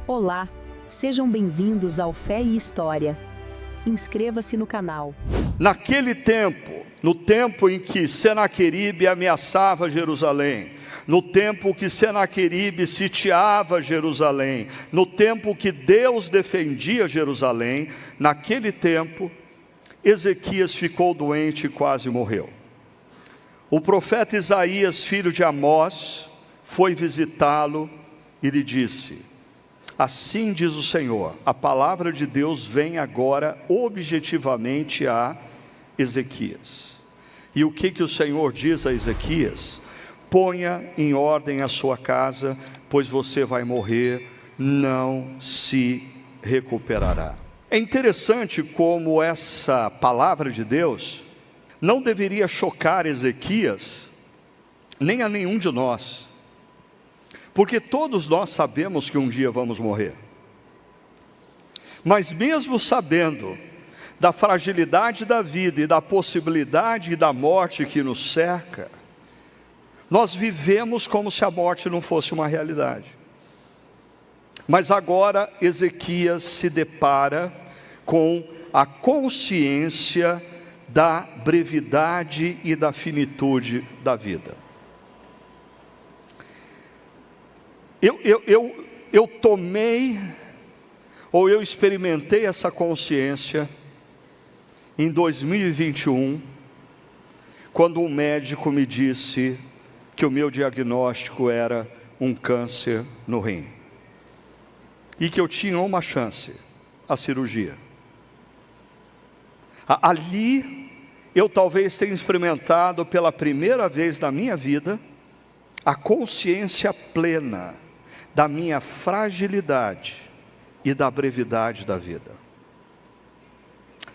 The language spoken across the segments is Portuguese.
Olá, sejam bem-vindos ao Fé e História. Inscreva-se no canal. Naquele tempo, no tempo em que Senaqueribe ameaçava Jerusalém, no tempo que Senaqueribe sitiava Jerusalém, no tempo que Deus defendia Jerusalém, naquele tempo, Ezequias ficou doente e quase morreu. O profeta Isaías, filho de Amós, foi visitá-lo e lhe disse: assim diz o Senhor, a palavra de Deus vem agora objetivamente a Ezequias. E o que o Senhor diz a Ezequias? Ponha em ordem a sua casa, pois você vai morrer, não se recuperará. É interessante como essa palavra de Deus não deveria chocar Ezequias, nem a nenhum de nós, porque todos nós sabemos que um dia vamos morrer. Mas mesmo sabendo da fragilidade da vida e da possibilidade da morte que nos cerca, nós vivemos como se a morte não fosse uma realidade. Mas agora Ezequias se depara com a consciência da brevidade e da finitude da vida. Eu tomei, ou eu experimentei essa consciência em 2021, quando um médico me disse que o meu diagnóstico era um câncer no rim, e que eu tinha uma chance, a cirurgia. Ali, eu talvez tenha experimentado pela primeira vez na minha vida, a consciência plena da minha fragilidade e da brevidade da vida.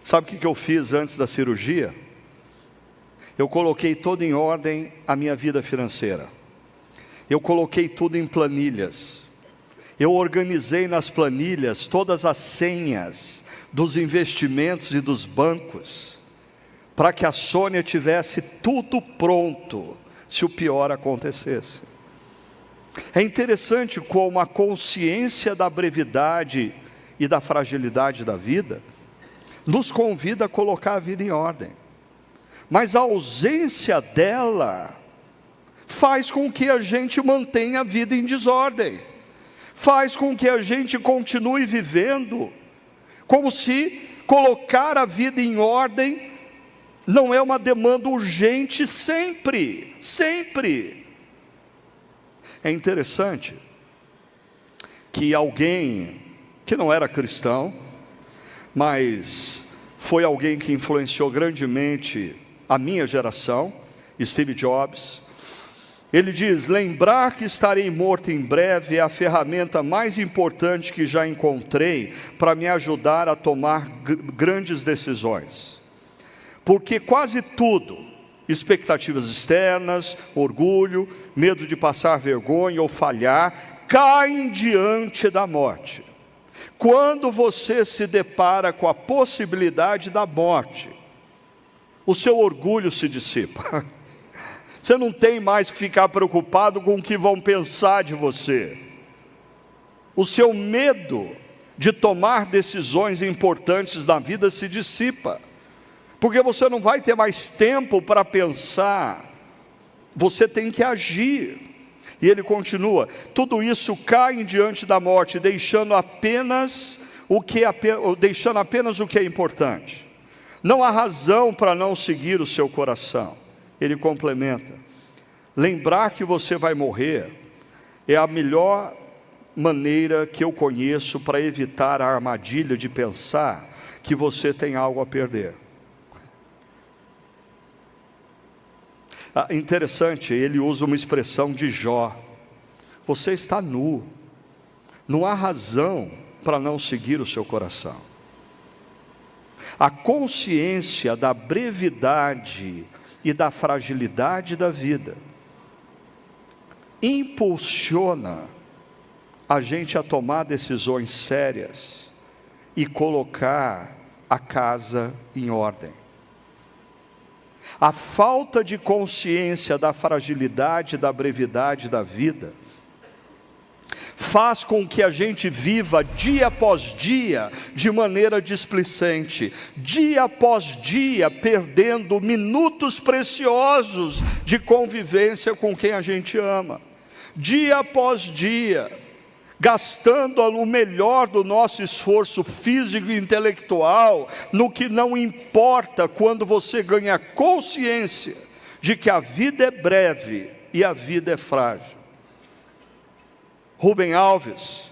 Sabe o que eu fiz antes da cirurgia? Eu coloquei tudo em ordem a minha vida financeira. Eu coloquei tudo em planilhas. Eu organizei nas planilhas todas as senhas dos investimentos e dos bancos, para que a Sônia tivesse tudo pronto, se o pior acontecesse. É interessante como a consciência da brevidade e da fragilidade da vida nos convida a colocar a vida em ordem, mas a ausência dela faz com que a gente mantenha a vida em desordem, faz com que a gente continue vivendo como se colocar a vida em ordem não é uma demanda urgente sempre. É interessante que alguém que não era cristão, mas foi alguém que influenciou grandemente a minha geração, Steve Jobs, ele diz: lembrar que estarei morto em breve é a ferramenta mais importante que já encontrei para me ajudar a tomar grandes decisões. Porque quase tudo, expectativas externas, orgulho, medo de passar vergonha ou falhar, caem diante da morte. Quando você se depara com a possibilidade da morte, o seu orgulho se dissipa. Você não tem mais que ficar preocupado com o que vão pensar de você. O seu medo de tomar decisões importantes na vida se dissipa, porque você não vai ter mais tempo para pensar, você tem que agir. E ele continua: tudo isso cai diante da morte, deixando apenas o que é importante. Não há razão para não seguir o seu coração. Ele complementa: lembrar que você vai morrer é a melhor maneira que eu conheço para evitar a armadilha de pensar que você tem algo a perder. Interessante, ele usa uma expressão de Jó: você está nu, não há razão para não seguir o seu coração. A consciência da brevidade e da fragilidade da vida impulsiona a gente a tomar decisões sérias e colocar a casa em ordem. A falta de consciência da fragilidade e da brevidade da vida faz com que a gente viva dia após dia de maneira displicente, dia após dia perdendo minutos preciosos de convivência com quem a gente ama, dia após dia gastando o melhor do nosso esforço físico e intelectual no que não importa, quando você ganha consciência de que a vida é breve e a vida é frágil. Rubem Alves,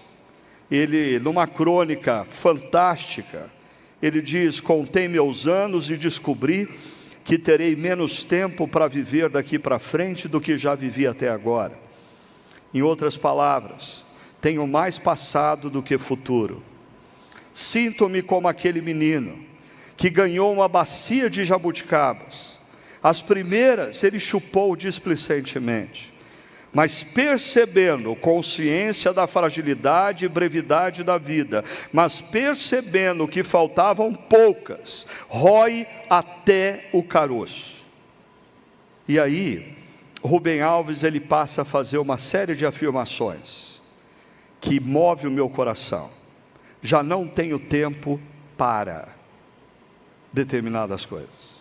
ele numa crônica fantástica, ele diz: contei meus anos e descobri que terei menos tempo para viver daqui para frente do que já vivi até agora. Em outras palavras, tenho mais passado do que futuro. Sinto-me como aquele menino que ganhou uma bacia de jabuticabas. As primeiras ele chupou displicentemente, mas percebendo consciência da fragilidade e brevidade da vida, mas percebendo que faltavam poucas, rói até o caroço. E aí, Rubem Alves ele passa a fazer uma série de afirmações que move o meu coração. Já não tenho tempo para determinadas coisas.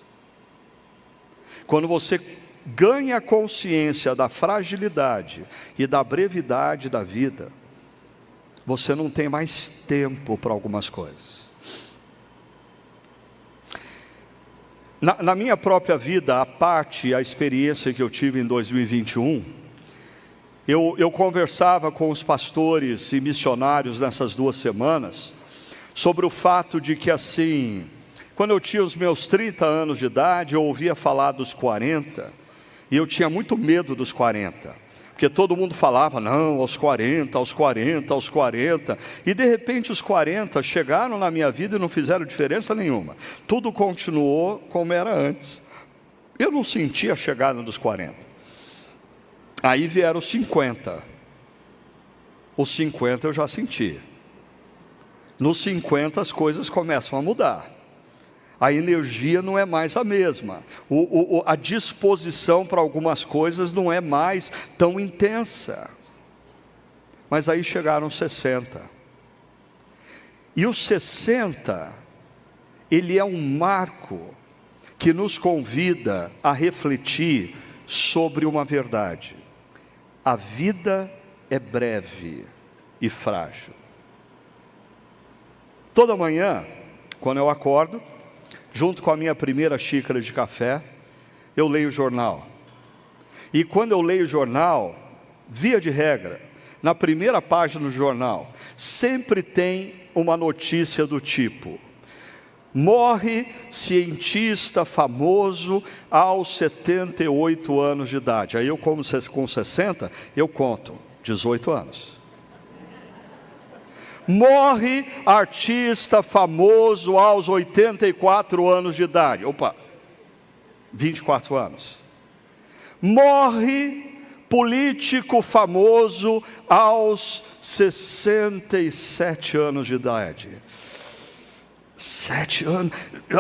Quando você ganha consciência da fragilidade e da brevidade da vida, você não tem mais tempo para algumas coisas. Na minha própria vida, a experiência que eu tive em 2021, eu conversava com os pastores e missionários nessas 2 semanas, sobre o fato de que assim, quando eu tinha os meus 30 anos de idade, eu ouvia falar dos 40, e eu tinha muito medo dos 40, porque todo mundo falava, não, aos 40, aos 40, aos 40, e de repente os 40 chegaram na minha vida e não fizeram diferença nenhuma, tudo continuou como era antes, eu não sentia a chegada dos 40, aí vieram os 50, os 50 eu já senti, nos 50 as coisas começam a mudar, a energia não é mais a mesma, a disposição para algumas coisas não é mais tão intensa, mas aí chegaram os 60, e os 60, ele é um marco que nos convida a refletir sobre uma verdade: a vida é breve e frágil. Toda manhã, quando eu acordo, junto com a minha primeira xícara de café, eu leio o jornal. E quando eu leio o jornal, via de regra, na primeira página do jornal, sempre tem uma notícia do tipo: morre cientista famoso aos 78 anos de idade. Aí eu, como com 60, eu conto 18 anos. Morre artista famoso aos 84 anos de idade. Opa, 24 anos. Morre político famoso aos 67 anos de idade. 7 anos,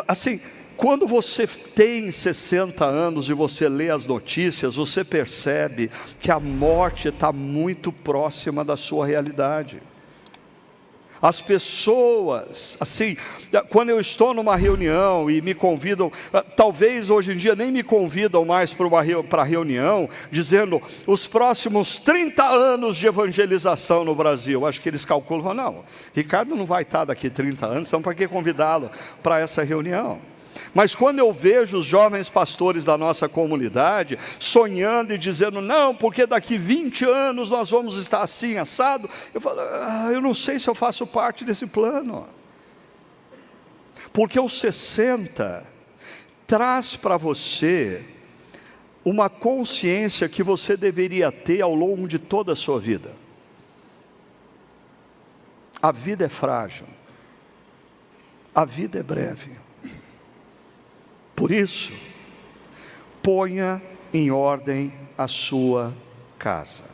assim, quando você tem 60 anos e você lê as notícias, você percebe que a morte está muito próxima da sua realidade. As pessoas, assim, quando eu estou numa reunião e me convidam, talvez hoje em dia nem me convidam mais para a reunião, dizendo os próximos 30 anos de evangelização no Brasil. Acho que eles calculam, não, Ricardo não vai estar daqui 30 anos, então para que convidá-lo para essa reunião? Mas quando eu vejo os jovens pastores da nossa comunidade sonhando e dizendo, não, porque daqui 20 anos nós vamos estar assim, assado, eu falo, eu não sei se eu faço parte desse plano. Porque os 60 traz para você uma consciência que você deveria ter ao longo de toda a sua vida. A vida é frágil, a vida é breve. Por isso, ponha em ordem a sua casa.